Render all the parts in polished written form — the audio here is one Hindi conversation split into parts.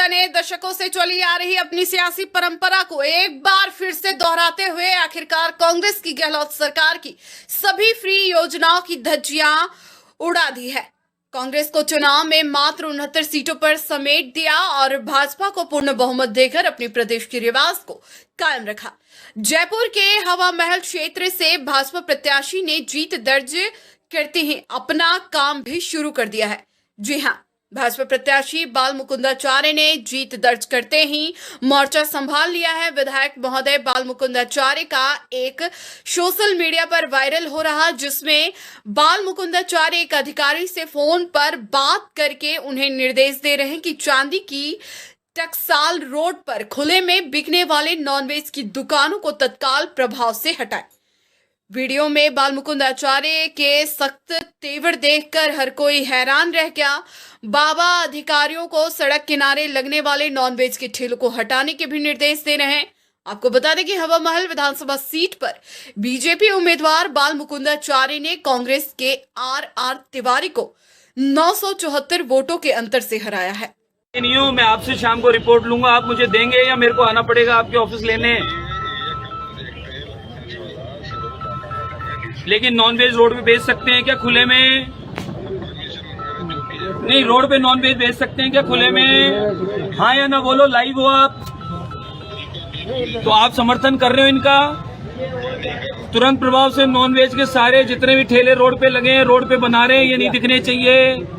ने दशकों से चली आ रही अपनी सियासी परंपरा को एक बार फिर से दोहराते हुए आखिरकार कांग्रेस की गहलोत सरकार की सभी फ्री योजनाओं की धज्जियां उड़ा दी है। कांग्रेस को चुनाव में मात्र 69 सीटों पर समेट दिया और भाजपा को पूर्ण बहुमत देकर अपने प्रदेश के रिवाज को कायम रखा। जयपुर के हवा महल क्षेत्र से भाजपा प्रत्याशी ने जीत दर्ज करते ही अपना काम भी शुरू कर दिया है। जी हाँ, भाजपा प्रत्याशी बाल मुकुंदाचार्य ने जीत दर्ज करते ही मोर्चा संभाल लिया है। विधायक महोदय बाल मुकुंदाचार्य का एक सोशल मीडिया पर वायरल हो रहा, जिसमें बाल मुकुंदाचार्य एक अधिकारी से फोन पर बात करके उन्हें निर्देश दे रहे हैं कि चांदी की टकसाल रोड पर खुले में बिकने वाले नॉनवेज की दुकानों को तत्काल प्रभाव से हटाएं। वीडियो में बाल मुकुंदाचार्य के सख्त तेवर देखकर हर कोई हैरान रह गया। बाबा अधिकारियों को सड़क किनारे लगने वाले नॉनवेज के ठेलों को हटाने के भी निर्देश दे रहे हैं। आपको बता दें कि हवा महल विधानसभा सीट पर बीजेपी उम्मीदवार बाल मुकुंदाचार्य ने कांग्रेस के आर तिवारी को 974 वोटों के अंतर से हराया है। मैं आपसे शाम को रिपोर्ट लूंगा, आप मुझे देंगे या मेरे को आना पड़ेगा आपके ऑफिस लेने? लेकिन नॉनवेज रोड पे बेच सकते हैं क्या खुले में? नहीं, रोड पे नॉनवेज बेच सकते हैं क्या खुले में? हाँ या ना बोलो, लाइव हो आप तो आप समर्थन कर रहे हो इनका? तुरंत प्रभाव से नॉनवेज के सारे जितने भी ठेले रोड पे लगे हैं, रोड पे बना रहे हैं, ये नहीं दिखने चाहिए।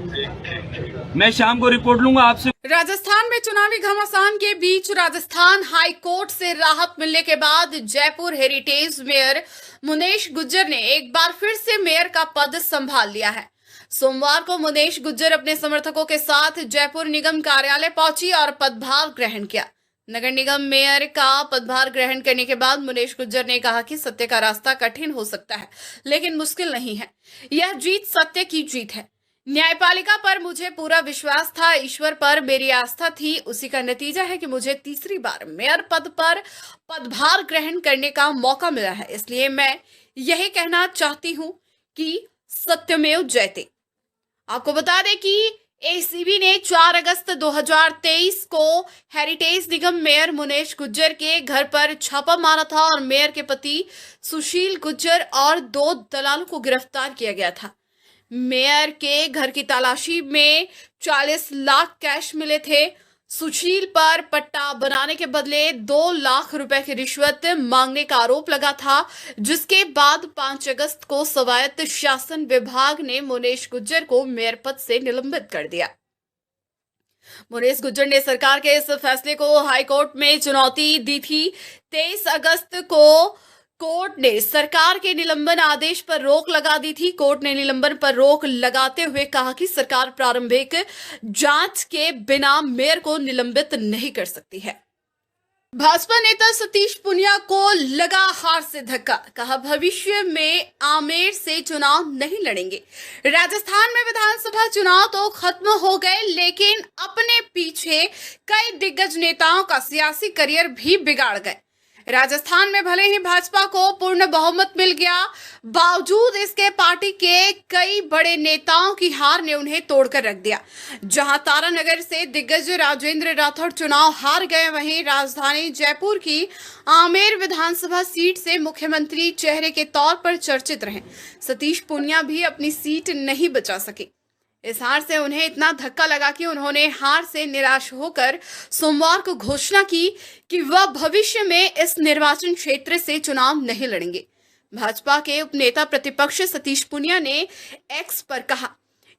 मैं शाम को रिपोर्ट लूंगा आपसे। राजस्थान में चुनावी घमासान के बीच राजस्थान हाई कोर्ट से राहत मिलने के बाद जयपुर हेरिटेज मेयर मुनेश गुज्जर ने एक बार फिर से मेयर का पद संभाल लिया है। सोमवार को मुनेश गुज्जर अपने समर्थकों के साथ जयपुर निगम कार्यालय पहुंची और पदभार ग्रहण किया। नगर निगम मेयर का पदभार ग्रहण करने के बाद मुनेश गुज्जर ने कहा कि सत्य का रास्ता कठिन हो सकता है, लेकिन मुश्किल नहीं है। यह जीत सत्य की जीत है। न्यायपालिका पर मुझे पूरा विश्वास था, ईश्वर पर मेरी आस्था थी। उसी का नतीजा है कि मुझे तीसरी बार मेयर पद पर पदभार ग्रहण करने का मौका मिला है। इसलिए मैं यही कहना चाहती हूं कि सत्यमेव जयते। आपको बता दें कि एसीबी ने 4 अगस्त 2023 को हेरिटेज निगम मेयर मुनेश गुज्जर के घर पर छापा मारा था और मेयर के पति सुशील गुज्जर और 2 दलालों को गिरफ्तार किया गया था। मेयर के घर की तलाशी में 40 लाख कैश मिले थे। सुशील पर पट्टा बनाने के बदले 2 लाख रुपए की रिश्वत मांगने का आरोप लगा था, जिसके बाद 5 अगस्त को स्वायत्त शासन विभाग ने मुनेश गुज्जर को मेयर पद से निलंबित कर दिया। मुनेश गुज्जर ने सरकार के इस फैसले को हाईकोर्ट में चुनौती दी थी। 23 अगस्त को कोर्ट ने सरकार के निलंबन आदेश पर रोक लगा दी थी। कोर्ट ने निलंबन पर रोक लगाते हुए कहा कि सरकार प्रारंभिक जांच के बिना मेयर को निलंबित नहीं कर सकती है। भाजपा नेता सतीश पुनिया को लगा हार से धक्का, कहा भविष्य में आमेर से चुनाव नहीं लड़ेंगे। राजस्थान में विधानसभा चुनाव तो खत्म हो गए, लेकिन अपने पीछे कई दिग्गज नेताओं का सियासी करियर भी बिगाड़ गए। राजस्थान में भले ही भाजपा को पूर्ण बहुमत मिल गया, बावजूद इसके पार्टी के कई बड़े नेताओं की हार ने उन्हें तोड़कर रख दिया। जहां तारानगर से दिग्गज राजेंद्र राठौड़ चुनाव हार गए, वहीं राजधानी जयपुर की आमेर विधानसभा सीट से मुख्यमंत्री चेहरे के तौर पर चर्चित रहे सतीश पुनिया भी अपनी सीट नहीं बचा सके। इस हार से उन्हें इतना धक्का लगा कि उन्होंने हार से निराश होकर सोमवार को घोषणा की कि वह भविष्य में इस निर्वाचन क्षेत्र से चुनाव नहीं लड़ेंगे। भाजपा के उपनेता प्रतिपक्ष सतीश पुनिया ने एक्स पर कहा,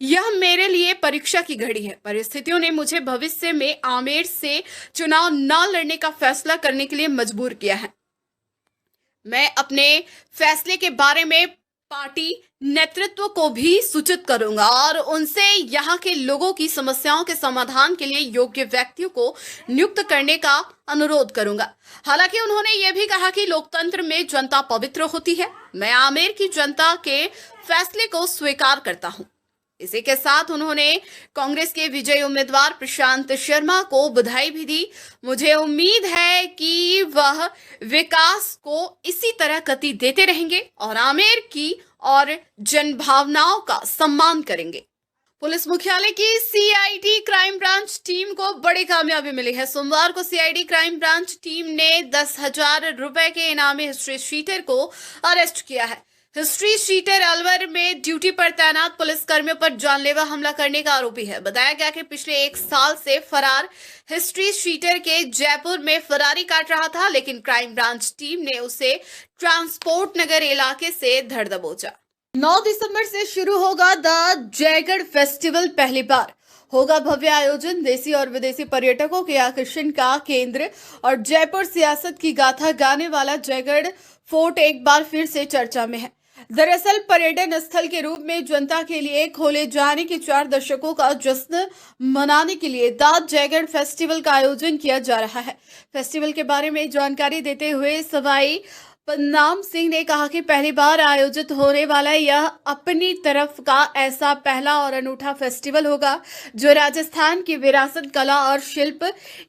यह मेरे लिए परीक्षा की घड़ी है। परिस्थितियों ने मुझे भविष्य में आमेर से चुनाव न लड़ने का फैसला करने के लिए मजबूर किया है। मैं अपने फैसले के बारे में पार्टी नेतृत्व को भी सूचित करूंगा और उनसे यहां के लोगों की समस्याओं के समाधान के लिए योग्य व्यक्तियों को नियुक्त करने का अनुरोध करूंगा। हालांकि उन्होंने यह भी कहा कि लोकतंत्र में जनता पवित्र होती है। मैं आमेर की जनता के फैसले को स्वीकार करता हूं। इसी के साथ उन्होंने कांग्रेस के विजयी उम्मीदवार प्रशांत शर्मा को बधाई भी दी। मुझे उम्मीद है कि वह विकास को इसी तरह गति देते रहेंगे और आमेर की और जनभावनाओं का सम्मान करेंगे। पुलिस मुख्यालय की सीआईडी क्राइम ब्रांच टीम को बड़ी कामयाबी मिली है। सोमवार को सीआईडी क्राइम ब्रांच टीम ने 10,000 रुपए के इनामी हिस्ट्री शीटर को अरेस्ट किया है। हिस्ट्री शीटर अलवर में ड्यूटी पर तैनात पुलिस कर्मियों पर जानलेवा हमला करने का आरोपी है। बताया गया कि पिछले 1 साल से फरार हिस्ट्री शीटर के जयपुर में फरारी काट रहा था, लेकिन क्राइम ब्रांच टीम ने उसे ट्रांसपोर्ट नगर इलाके से धर दबोचा। 9 दिसंबर से शुरू होगा द जयगढ़ फेस्टिवल। पहली बार होगा भव्य आयोजन। देसी और विदेशी पर्यटकों के आकर्षण का केंद्र और जयपुर सियासत की गाथा गाने वाला जयगढ़ फोर्ट एक बार फिर से चर्चा में है। दरअसल पर्यटन स्थल के रूप में जनता के लिए खोले जाने के 4 दशकों का जश्न मनाने के लिए द जयगढ़ फेस्टिवल का आयोजन किया जा रहा है। फेस्टिवल के बारे में जानकारी देते हुए सवाई पन्नाम सिंह ने कहा कि पहली बार आयोजित होने वाला यह अपनी तरफ का ऐसा पहला और अनूठा फेस्टिवल होगा जो राजस्थान की विरासत, कला और शिल्प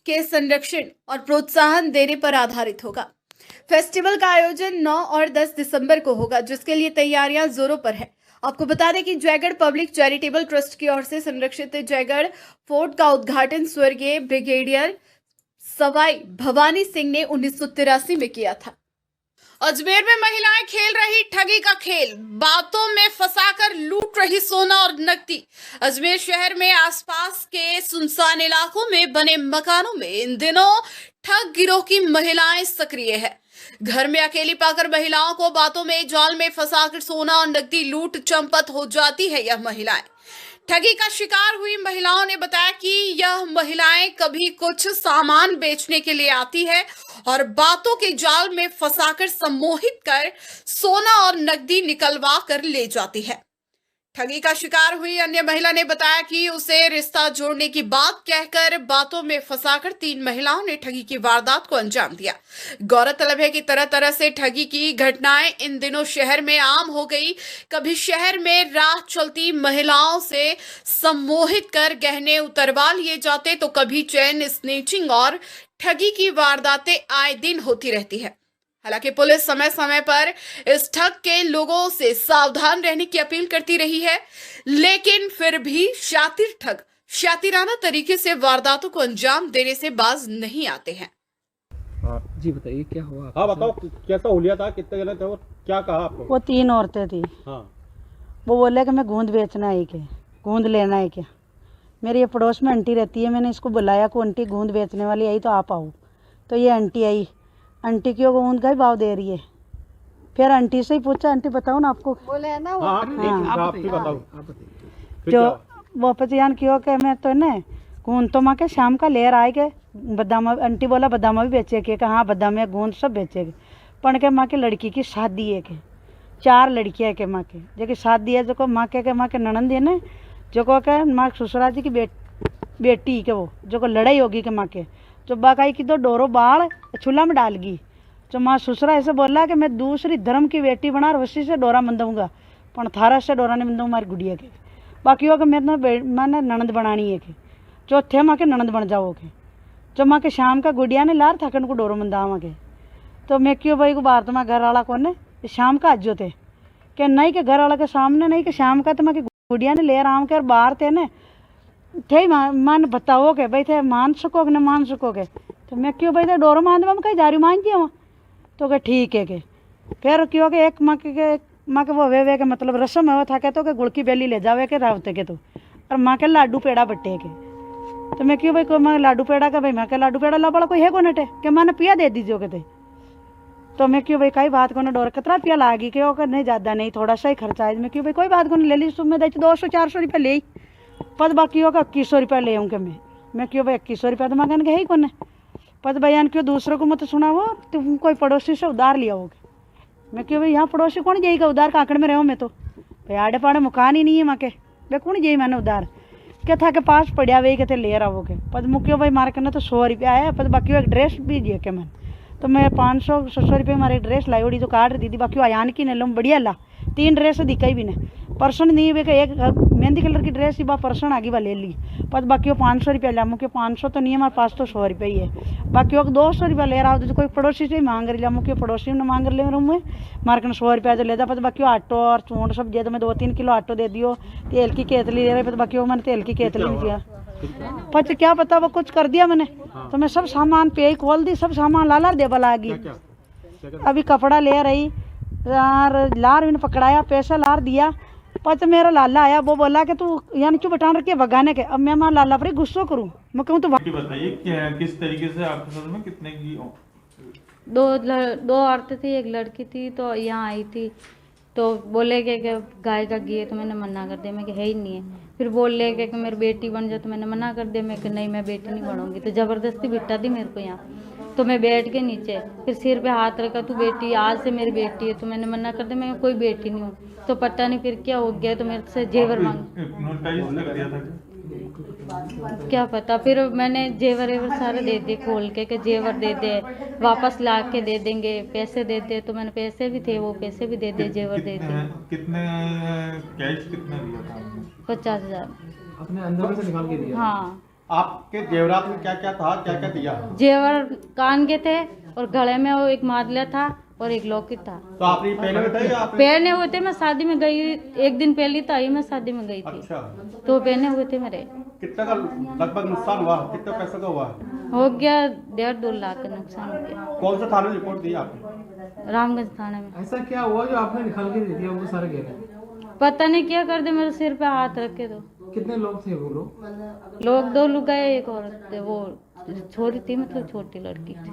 के संरक्षण और प्रोत्साहन देने पर आधारित होगा। फेस्टिवल का आयोजन 9 और 10 दिसंबर को होगा, जिसके लिए तैयारियां जोरों पर है। आपको बता दें कि जयगढ़ पब्लिक चैरिटेबल ट्रस्ट की ओर से संरक्षित जयगढ़ फोर्ट का उद्घाटन स्वर्गीय ब्रिगेडियर सवाई भवानी सिंह ने 1983 में किया था। अजमेर में महिलाएं खेल रही ठगी का खेल, बातों में फंसाकर लूट रही सोना और नकदी। अजमेर शहर में आसपास के सुनसान इलाकों में बने मकानों में इन दिनों ठग गिरोह की महिलाएं सक्रिय है। घर में अकेली पाकर महिलाओं को बातों में जाल में फंसाकर सोना और नकदी लूट चंपत हो जाती है। यह महिलाएं ठगी का शिकार हुई महिलाओं ने बताया कि यह महिलाएं कभी कुछ सामान बेचने के लिए आती है और बातों के जाल में फंसाकर सम्मोहित कर सोना और नकदी निकलवा कर ले जाती है। ठगी का शिकार हुई अन्य महिला ने बताया कि उसे रिश्ता जोड़ने की बात कहकर बातों में फंसाकर 3 महिलाओं ने ठगी की वारदात को अंजाम दिया। गौरतलब है कि तरह तरह से ठगी की घटनाएं इन दिनों शहर में आम हो गई। कभी शहर में राह चलती महिलाओं से सम्मोहित कर गहने उतरवा लिए जाते, तो कभी चेन स्नेचिंग और ठगी की वारदातें आए दिन होती रहती है। हालांकि पुलिस समय समय पर इस ठग के लोगों से सावधान रहने की अपील करती रही है, लेकिन फिर भी शातिर ठग शातिराना तरीके से वारदातों को अंजाम देने से बाज नहीं आते हैं। जी बताइए क्या हुआ? हाँ बताओ, कैसा हुलिया था, कितने जने थे और क्या कहा आपको? वो 3 औरतें थी। हाँ। वो बोले कि मैं गूंद बेचना है क्या, गूंद लेना है क्या। मेरे ये पड़ोस में आंटी रहती है, मैंने इसको बुलाया को आंटी गूंद बेचने वाली आई तो आप आओ। तो ये आंटी आई, आंटी क्यों गूंद का ही भाव दे रही है। फिर आंटी से ही पूछा, आंटी बताओ ना आपको बोले है ना वो। हाँ, आप बताओ। जो वापस यान क्यों के मैं तो ना गूंद तो माँ के शाम का लेर आए के बदामा। आंटी बोला बदामा भी बेचे के, हाँ बदामा गूंद सब बेचेगे। पण के माँ के लड़की की शादी है के, 4 लड़कियाँ है के माँ के, जो कि शादी है जो को माँ के ननंद है ना, जो को के माँ ससुरा जी की बेटी के वो जो को लड़ाई होगी के माँ के, जो बाकाई की तो डोरो बाढ़ चूल्हा में डाल गई। जो माँ ससुरा ऐसे बोला कि मैं दूसरी धर्म की बेटी बना और उसी से डोरा मंदूंगा, पर थारा से डोरा नहीं मंदूंगा हमारी गुड़िया के। बाकी हो के मैंने ननंद बनानी है कि चौथे माँ के ननंद बन जाओगे। जो माँ के शाम का गुड़िया ने लार था कि उनको डोरो मंदावा के। तो मैं क्यों भाई को बाहर तो मैं घर वाला कौन है शाम का आज जो थे कि नहीं के घर वाला के सामने नहीं कि शाम का तो मैं गुड़िया ने ले आराम के और बाहर थे न थे मान बताओ के भाई थे मान सकोगे न मान सकोगे। तो मैं क्यों भाई थे डोरो मान दे कहीं जारी मान दिया वहाँ। तो क्या ठीक है के फिर क्यों के एक माँ के वो वे के मतलब रस्म है वो था के तो के गुड़ की बेली ले जावे के रावते के तो और माँ के लाडू पेड़ा बट्टे के। तो मैं क्यों भाई को मैं लाडू पेड़ा का भाई मैं के लाडू पेड़ा ला बड़ा कोई है को नटे कि मैंने पिया दे दीजिए थे। तो मैं क्यों भाई कई बात को ना डोर कितना पिया लागी कि वो नहीं ज़्यादा नहीं थोड़ा सा ही खर्चा है। मैं क्यों भाई कोई बात को नहीं ले ली सुबह दे 200-400 रुपये ले पद बाकी होगा 2100 रुपये ले आऊँगे मैं क्यों भाई 2100 रुपये तो मैं है ही कौन है पद भैया क्यों दूसरों को मत सुना वो तुम कोई पड़ोसी से उधार लिया होगे। मैं क्यों भाई यहाँ पड़ोसी कौन जाएगा उधार काकड़ में रहो मैं तो भाई आड़े पाड़े मकान ही नहीं है माँ के भाई कौन जाइए मैंने उधार क्या था के पास पड़िया वही कहते ले रहोगे पद मुख्य भाई मारे करना तो 100 रुपया आया पद बाकी एक ड्रेस भी दिए के मैं तो मैं 500-600 रुपये मारे ड्रेस लाई उड़ी तो काट दीदी बाकी आयान की न लूँ बढ़िया ला 3 ड्रेस दिखाई भी नहीं परसों नहीं वे एक मेहंदी कलर की ड्रेस ही बा पर्सन आगे बा ले ली, पर बाकी वो 500 रुपया लिया, मुझे 500 तो नहीं है, हमारे पास तो 100 रुपये ही है, बाकी वो 200 रुपया ले रहा हो तो कोई पड़ोसी से मांग रही लिया, मुझे पड़ोसी ने मांग ले रूम में मार्केट में 100 रुपया तो लेता, पर बाकी वो आटो और चूंड सब दे दो, मैं 2-3 किलो आटो दे दियो, तेल की केतली ले रहे, पर बाकी वो मैंने तेल की केतली नहीं दिया, पर क्या पता वो कुछ कर दिया मैंने, तो मैं सब सामान पे ही खोल दी, सब सामान लाला दे बला गई, अभी कपड़ा ले रही यार, लार मैंने पकड़ाया, पैसा लार दिया, पर मेरा लाला आया, वो बोला कि तू यानी क्यों बटान रखे भगाने के, अब मैं मां लाला पर गुस्सा करूं, मैं कहूँ तो बताइए किस तरीके से आपके साथ में कितने की दो औरतें थी, एक लड़की थी, तो यहाँ आई थी, तो बोले कि गाय का घी है, तो मैंने मना कर दिया, मैं कि है ही नहीं है, फिर बोल ले कि मेरी बेटी बन जाए, तो मैंने मना कर दिया, मैं कि नहीं मैं बेटी नहीं बनूंगी, तो ज़बरदस्ती बिठा दी मेरे को यहाँ, तो मैं बैठ के नीचे, फिर सिर पे हाथ रखा, तू बेटी आज से मेरी बेटी है, तो मैंने मना कर दिया, मैं कोई बेटी नहीं हूँ, तो पता नहीं फिर क्या हो गया, तो मेरे से जेवर मांग, नोटिस कर दिया था क्या पता, फिर मैंने जेवर एवर सारे दे दिए खोल के कि जेवर दे दे, वापस ला के दे देंगे, पैसे दे दे, तो मैंने पैसे भी थे, वो पैसे भी दे दिए, जेवर दे दिए, कितने कैश कितना दिया था आपने? 50,000। अपने अंदर से निकाल के दिया? हाँ, आपके जेवरात में क्या क्या था, क्या क्या दिया? जेवर कान के थे और गले में वो एक मादला था और एक लॉकेट था। तो आपने पहले हुए थे या आपने? पहने हुए थे, मैं शादी में गई, एक दिन पहले तो आई, मैं शादी में गई थी, अच्छा, तो पहने हुए थे मेरे। कितना का लगभग नुकसान हुआ, कितना पैसा का हुआ? हो गया 1.5-2 लाख का नुकसान हो गया। कौन सा थाने रिपोर्ट दी आपने? रामगंज थाने में। ऐसा क्या हुआ जो आपने निकाल के दे दिया वो सारे गहने? पता नहीं क्या कर दे, मेरे सिर पे हाथ रख के, तो कितने लोग थे वो लोग? लोग 2 लोग गए, एक औरत थे, वो छोरी थी, मतलब छोटी लड़की थी,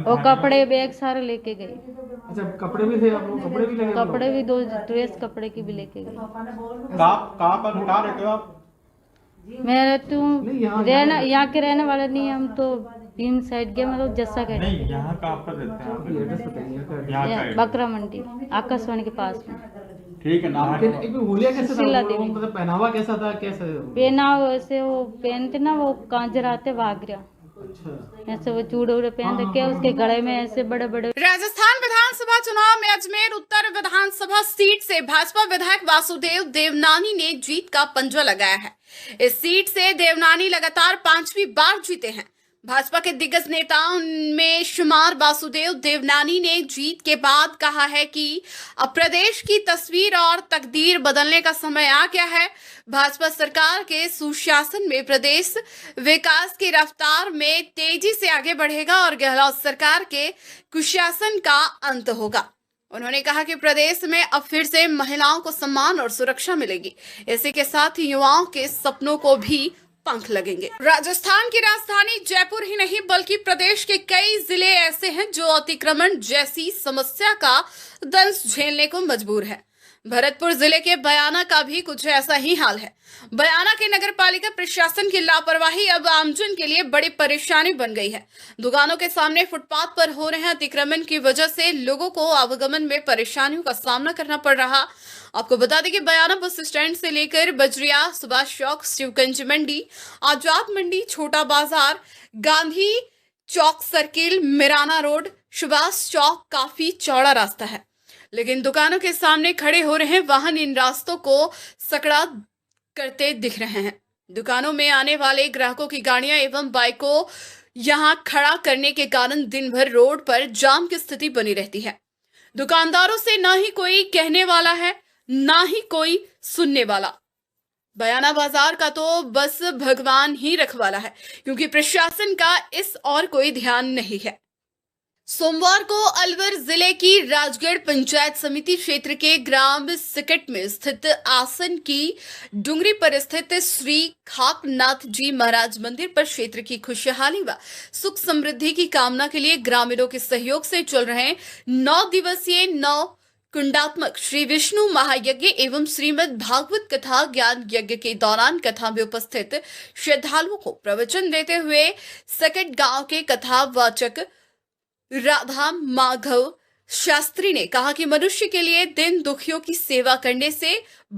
और कपड़े बैग सारे लेके गए। अच्छा, कपड़े भी थे आप लोग? कपड़े भी लगे? कपड़े भी 2 ड्रेस कपड़े की भी लेके गए। कहाँ पर कहाँ रहते हो आप? मैं रहती हूँ, नहीं, यहाँ- रहना यहाँ के रहने वाले नहीं, हम तो भीम साइड के, मतलब जस्सा के नहीं, यहाँ कहाँ पर रहते हैं आपकी एड्रेस बताइए क्या? यहाँ का है। बकरा मंडी आकाशवाणी के पास में। ठीक है ना। लेकिन एक हुलिया कैसे था शीला वो लोग? देवी। मतलब पहनावा कैसा था, कैसे? पहना वैसे वो पहनते ना, वो कांजराते वागरा, अच्छा, ऐसे वो चूड़े उड़े पहन रखे, उसके गले में ऐसे बड़े बड़े। राजस्थान विधानसभा चुनाव में अजमेर उत्तर विधानसभा सीट से भाजपा विधायक वासुदेव देवनानी ने जीत का पंजा लगाया है। इस सीट से देवनानी लगातार 5वीं बार जीते हैं। भाजपा के दिग्गज नेताओं में शुमार वासुदेव देवनानी ने जीत के बाद कहा है कि अब प्रदेश की तस्वीर और तकदीर बदलने का समय आ गया है। भाजपा सरकार के सुशासन में प्रदेश विकास की रफ्तार में तेजी से आगे बढ़ेगा और गहलोत सरकार के कुशासन का अंत होगा। उन्होंने कहा कि प्रदेश में अब फिर से महिलाओं को सम्मान और सुरक्षा मिलेगी। इसी के साथ ही युवाओं के सपनों को भी पंख लगेंगे। राजस्थान की राजधानी जयपुर ही नहीं बल्कि प्रदेश के कई जिले ऐसे हैं जो अतिक्रमण जैसी समस्या का दंश झेलने को मजबूर है। भरतपुर जिले के बयाना का भी कुछ ऐसा ही हाल है। बयाना के नगर पालिका प्रशासन की लापरवाही अब आमजन के लिए बड़ी परेशानी बन गई है। दुकानों के सामने फुटपाथ पर हो रहे अतिक्रमण की वजह से लोगों को आवागमन में परेशानियों का सामना करना पड़ रहा। आपको बता दें कि बयाना बस स्टैंड से लेकर बजरिया, सुभाष चौक, शिवगंज मंडी, आजाद मंडी, छोटा बाजार, गांधी चौक सर्किल, मिराना रोड, सुभाष चौक काफी चौड़ा रास्ता है, लेकिन दुकानों के सामने खड़े हो रहे वाहन इन रास्तों को सकड़ा करते दिख रहे हैं। दुकानों में आने वाले ग्राहकों की गाड़ियां एवं बाइकों यहां खड़ा करने के कारण दिन भर रोड पर जाम की स्थिति बनी रहती है। दुकानदारों से ना ही कोई कहने वाला है, ना ही कोई सुनने वाला। बयाना बाजार का तो बस भगवान ही रखवाला है, क्योंकि प्रशासन का इस और कोई ध्यान नहीं है। सोमवार को अलवर जिले की राजगढ़ पंचायत समिति क्षेत्र के ग्राम सिकट में स्थित आसन की डुंगरी पर स्थित श्री खाकनाथ जी महाराज मंदिर पर क्षेत्र की खुशहाली व सुख समृद्धि की कामना के लिए ग्रामीणों के सहयोग से चल रहे 9 दिवसीय 9 कुंडात्मक श्री विष्णु महायज्ञ एवं श्रीमद् भागवत कथा ज्ञान यज्ञ के दौरान कथा में उपस्थित श्रद्धालुओं को प्रवचन देते हुए सकट गांव के कथावाचक राधा माधव शास्त्री ने कहा कि मनुष्य के लिए दिन दुखियों की सेवा करने से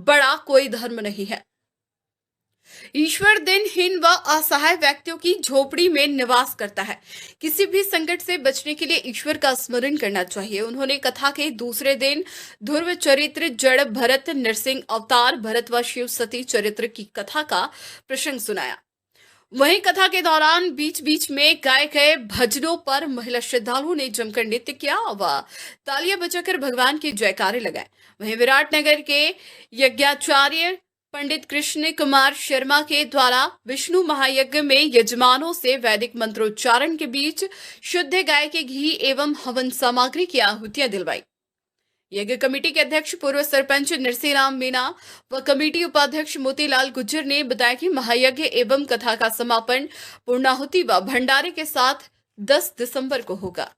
बड़ा कोई धर्म नहीं है। ईश्वर दिनहीन व असहाय व्यक्तियों की झोपड़ी में निवास करता है। किसी भी संकट से बचने के लिए ईश्वर का स्मरण करना चाहिए। उन्होंने कथा के दूसरे दिन ध्रुव चरित्र, जड़ भरत, नरसिंह अवतार, भरत व शिव सती चरित्र की कथा का प्रसंग सुनाया। वहीं कथा के दौरान बीच बीच में गाए गए भजनों पर महिला श्रद्धालुओं ने जमकर नृत्य किया व तालियां बजाकर भगवान के जयकारे लगाए। वहीं विराटनगर के यज्ञाचार्य पंडित कृष्ण कुमार शर्मा के द्वारा विष्णु महायज्ञ में यजमानों से वैदिक मंत्रोच्चारण के बीच शुद्ध गाय के घी एवं हवन सामग्री की आहुतियां दिलवाई। यज्ञ कमेटी के अध्यक्ष पूर्व सरपंच नरसिंह मीणा व कमेटी उपाध्यक्ष मोतीलाल गुज्जर ने बताया कि महायज्ञ एवं कथा का समापन पूर्णाहुति व भंडारे के साथ 10 दिसंबर को होगा।